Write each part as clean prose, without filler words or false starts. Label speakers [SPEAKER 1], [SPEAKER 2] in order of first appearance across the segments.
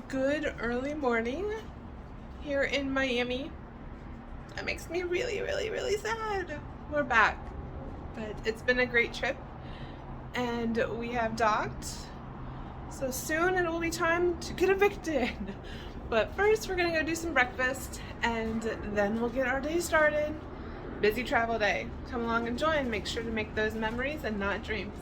[SPEAKER 1] Good early morning here in Miami. That makes me really, really, really sad. We're back, but it's been a great trip and we have docked. So soon it will be time to get evicted. But first we're gonna go do some breakfast and then we'll get our day started. Busy travel day. Come along and join. Make sure to make those memories and not dreams.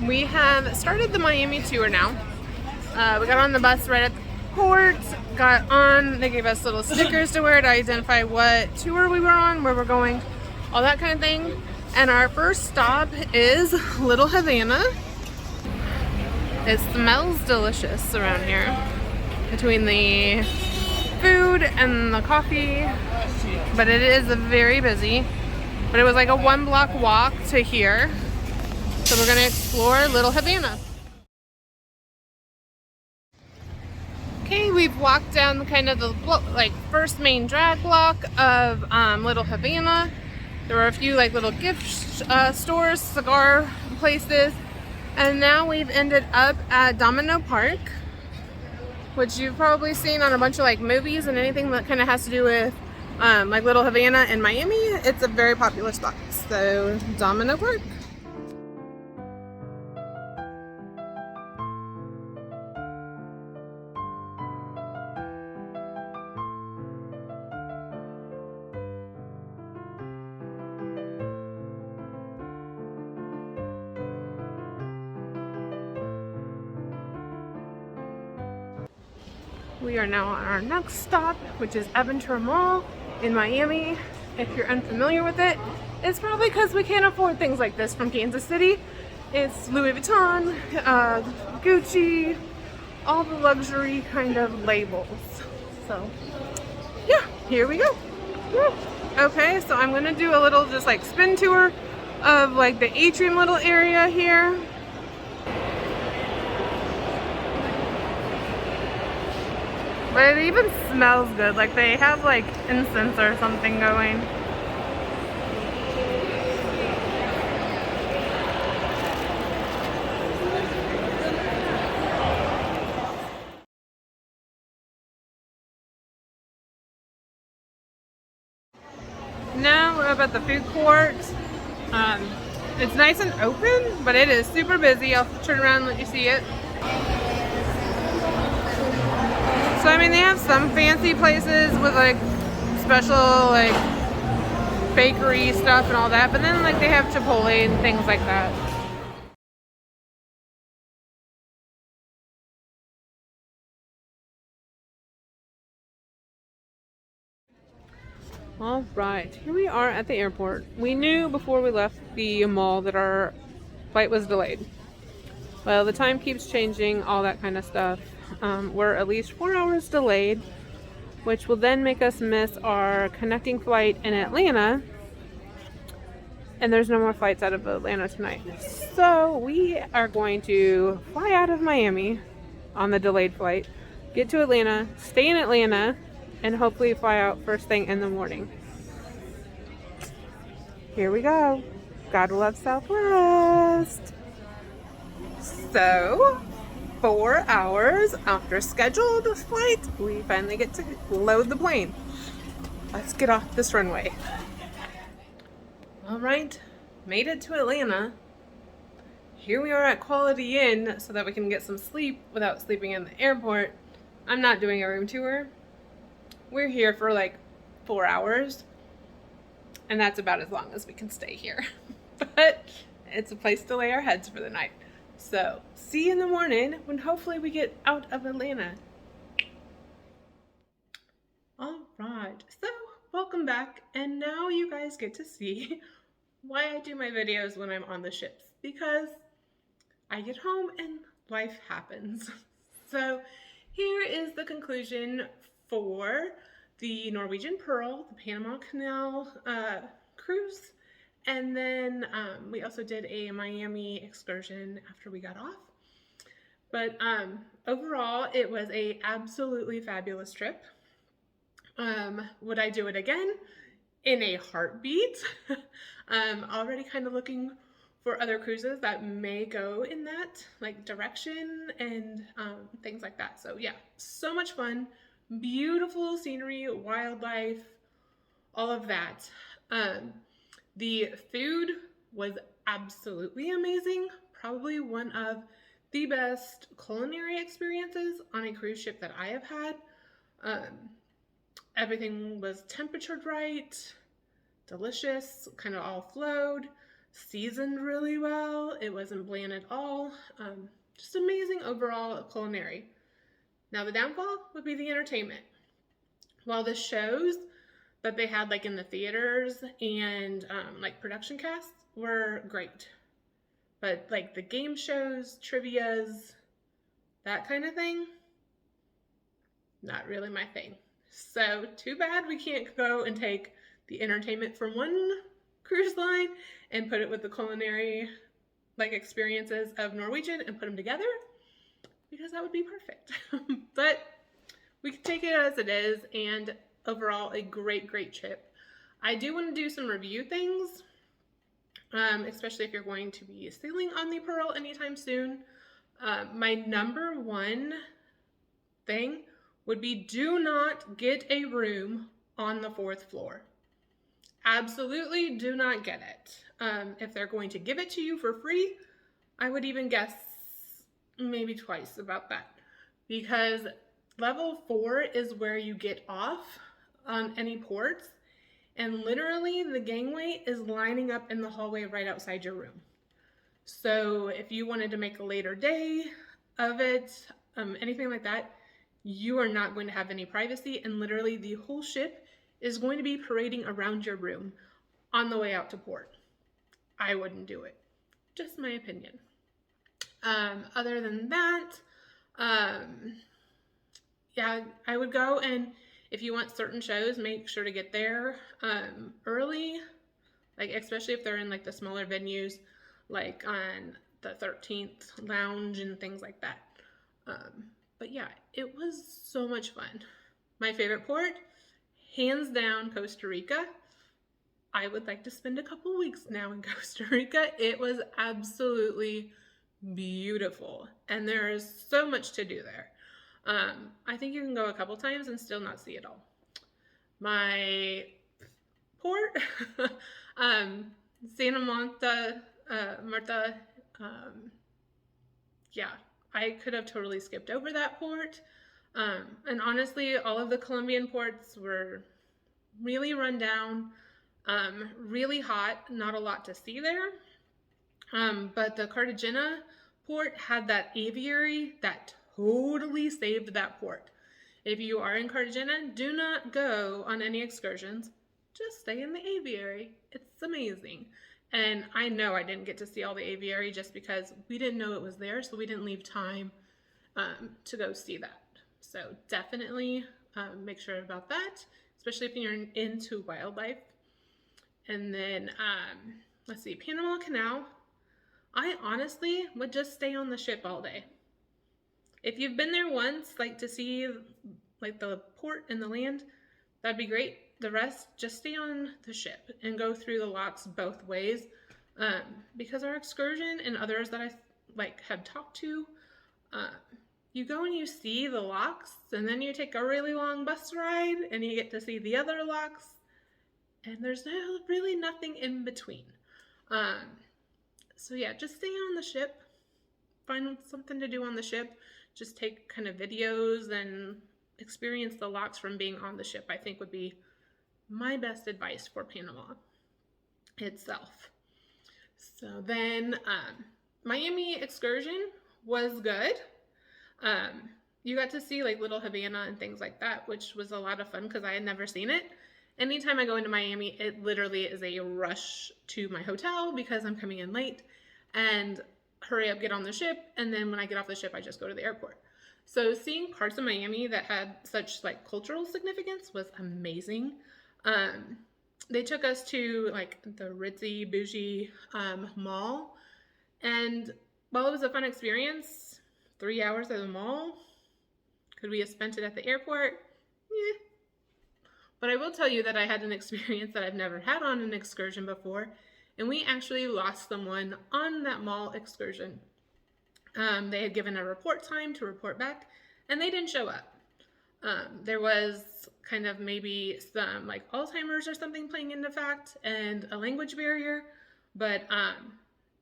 [SPEAKER 1] We have started the Miami tour now. We got on the bus right at the port, got on, they gave us little stickers to wear to identify what tour we were on, where we're going, all that kind of thing. And our first stop is Little Havana. It smells delicious around here. Between the food and the coffee, but it is very busy. But it was like a 1-block walk to here. So we're gonna explore Little Havana. Okay, we've walked down kind of the first main drag block of Little Havana. There were a few little gift stores, cigar places, and now we've ended up at Domino Park, which you've probably seen on a bunch of movies and anything that kind of has to do with Little Havana and Miami. It's a very popular spot. So Domino Park. We are now on our next stop, which is Aventura Mall in Miami. If you're unfamiliar with it, it's probably because we can't afford things like this from Kansas City. It's Louis Vuitton, Gucci, all the luxury kind of labels. So yeah, here we go. Woo. Okay, so I'm gonna do a little just spin tour of the atrium little area here. But it even smells good, they have incense or something going. Now we're up at the food court. It's nice and open, but it is super busy. I'll turn around and let you see it. So I mean, they have some fancy places with special bakery stuff and all that, but then they have Chipotle and things like that. All right, here we are at the airport. We knew before we left the mall that our flight was delayed. Well, the time keeps changing, all that kind of stuff. We're at least 4 hours delayed, which will then make us miss our connecting flight in Atlanta. And there's no more flights out of Atlanta tonight. So we are going to fly out of Miami on the delayed flight, get to Atlanta, stay in Atlanta, and hopefully fly out first thing in the morning. Here we go. God love Southwest. So 4 hours after scheduled flight, we finally get to load the plane. Let's get off this runway. All right, made it to Atlanta. Here we are at Quality Inn so that we can get some sleep without sleeping in the airport. I'm not doing a room tour. We're here for 4 hours, and that's about as long as we can stay here. But it's a place to lay our heads for the night. So, see you in the morning when hopefully we get out of Atlanta. All right, so welcome back. And now you guys get to see why I do my videos when I'm on the ships. Because I get home and life happens. So here is the conclusion for the Norwegian Pearl, the Panama Canal cruise. And then we also did a Miami excursion after we got off. But overall, it was a absolutely fabulous trip. Would I do it again? In a heartbeat. Already kind of looking for other cruises that may go in that like direction and things like that. So yeah, so much fun, beautiful scenery, wildlife, all of that. The food was absolutely amazing. Probably one of the best culinary experiences on a cruise ship that I have had. Everything was temperatured right, delicious, kind of all flowed, seasoned really well. It wasn't bland at all. Just amazing overall culinary. Now the downfall would be the entertainment. While the shows that they had like in the theaters and like production casts were great, but like the game shows, trivias, that kind of thing, not really my thing. So too bad we can't go and take the entertainment from one cruise line and put it with the culinary like experiences of Norwegian and put them together, because that would be perfect. But we can take it as it is, and overall a great trip. I do want to do some review things, especially if you're going to be sailing on the Pearl anytime soon. My number one thing would be, do not get a room on the 4th floor. Absolutely do not get it. If they're going to give it to you for free, I would even guess maybe twice about that, because level 4 is where you get off on any ports, and literally the gangway is lining up in the hallway right outside your room. So if you wanted to make a later day of it, anything like that, you are not going to have any privacy, and literally the whole ship is going to be parading around your room on the way out to port. I wouldn't do it. Just my opinion. Other than that, yeah, I would go, and if you want certain shows, make sure to get there early, like especially if they're in like the smaller venues, like on the 13th lounge and things like that. But yeah, it was so much fun. My favorite port, hands down, Costa Rica. I would like to spend a couple weeks now in Costa Rica. It was absolutely beautiful, and there is so much to do there. I think you can go a couple times and still not see it all. My port, Santa Marta, yeah, I could have totally skipped over that port. And honestly, all of the Colombian ports were really run down, really hot, not a lot to see there. But the Cartagena port had that aviary that totally saved that port. If you are in Cartagena, do not go on any excursions. Just stay in the aviary. It's amazing. And I know I didn't get to see all the aviary just because we didn't know it was there, so we didn't leave time to go see that. So definitely make sure about that, especially if you're into wildlife. And then, let's see, Panama Canal. I honestly would just stay on the ship all day. If you've been there once, like to see like the port and the land, that'd be great. The rest, just stay on the ship and go through the locks both ways. Because our excursion and others that I like have talked to, you go and you see the locks, and then you take a really long bus ride and you get to see the other locks, and there's really nothing in between. So yeah, just stay on the ship, find something to do on the ship, just take kind of videos and experience the locks from being on the ship, I think would be my best advice for Panama itself. So then Miami excursion was good. You got to see like Little Havana and things like that, which was a lot of fun because I had never seen it. Anytime I go into Miami, it literally is a rush to my hotel because I'm coming in late. And hurry up, get on the ship, and then when I get off the ship, I just go to the airport. So seeing parts of Miami that had such like cultural significance was amazing. They took us to like the ritzy bougie mall, and while it was a fun experience, 3 hours at the mall, could we have spent it at the airport? Yeah. But I will tell you that I had an experience that I've never had on an excursion before, and we actually lost someone on that mall excursion. They had given a report time to report back, and they didn't show up. There was kind of maybe some like Alzheimer's or something playing into fact, and a language barrier, but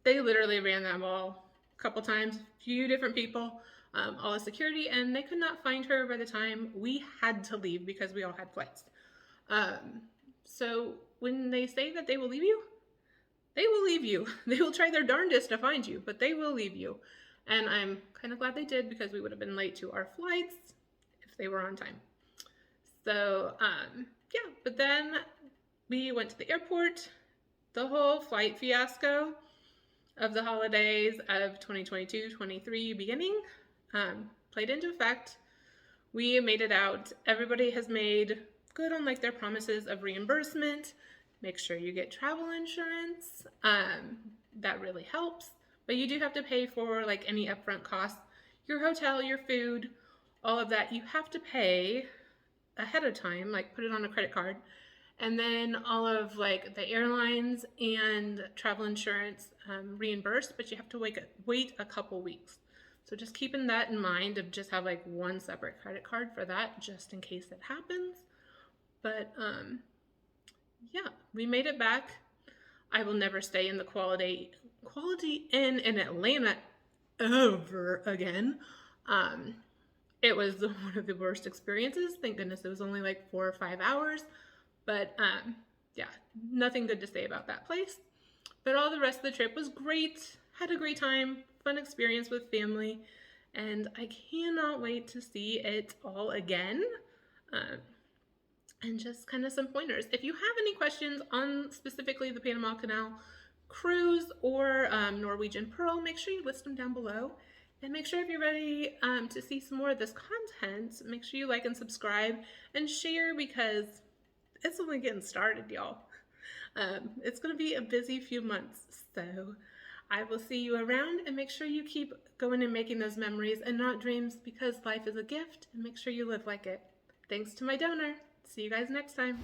[SPEAKER 1] they literally ran that mall a couple times, few different people, all the security, and they could not find her by the time we had to leave because we all had flights. So when they say that they will leave you, they will leave you. They will try their darndest to find you, but they will leave you. And I'm kind of glad they did because we would have been late to our flights if they were on time. So, yeah, but then we went to the airport. The whole flight fiasco of the holidays of 2022-23 beginning played into effect. We made it out. Everybody has made good on like their promises of reimbursement. Make sure you get travel insurance. That really helps. But you do have to pay for like any upfront costs. Your hotel, your food, all of that, you have to pay ahead of time, like put it on a credit card. And then all of like the airlines and travel insurance reimbursed, but you have to wait a couple weeks. So just keeping that in mind of just have like one separate credit card for that, just in case it happens. But yeah, we made it back. I will never stay in the Quality Inn in Atlanta ever again. It was one of the worst experiences. Thank goodness it was only like 4 or 5 hours. But yeah, nothing good to say about that place. But all the rest of the trip was great. Had a great time, fun experience with family, and I cannot wait to see it all again. And just kind of some pointers. If you have any questions on specifically the Panama Canal cruise or Norwegian Pearl, make sure you list them down below. And make sure if you're ready to see some more of this content, make sure you like and subscribe and share because it's only getting started, y'all. It's going to be a busy few months. So I will see you around, and make sure you keep going and making those memories and not dreams because life is a gift, and make sure you live like it. Thanks to my donor. See you guys next time.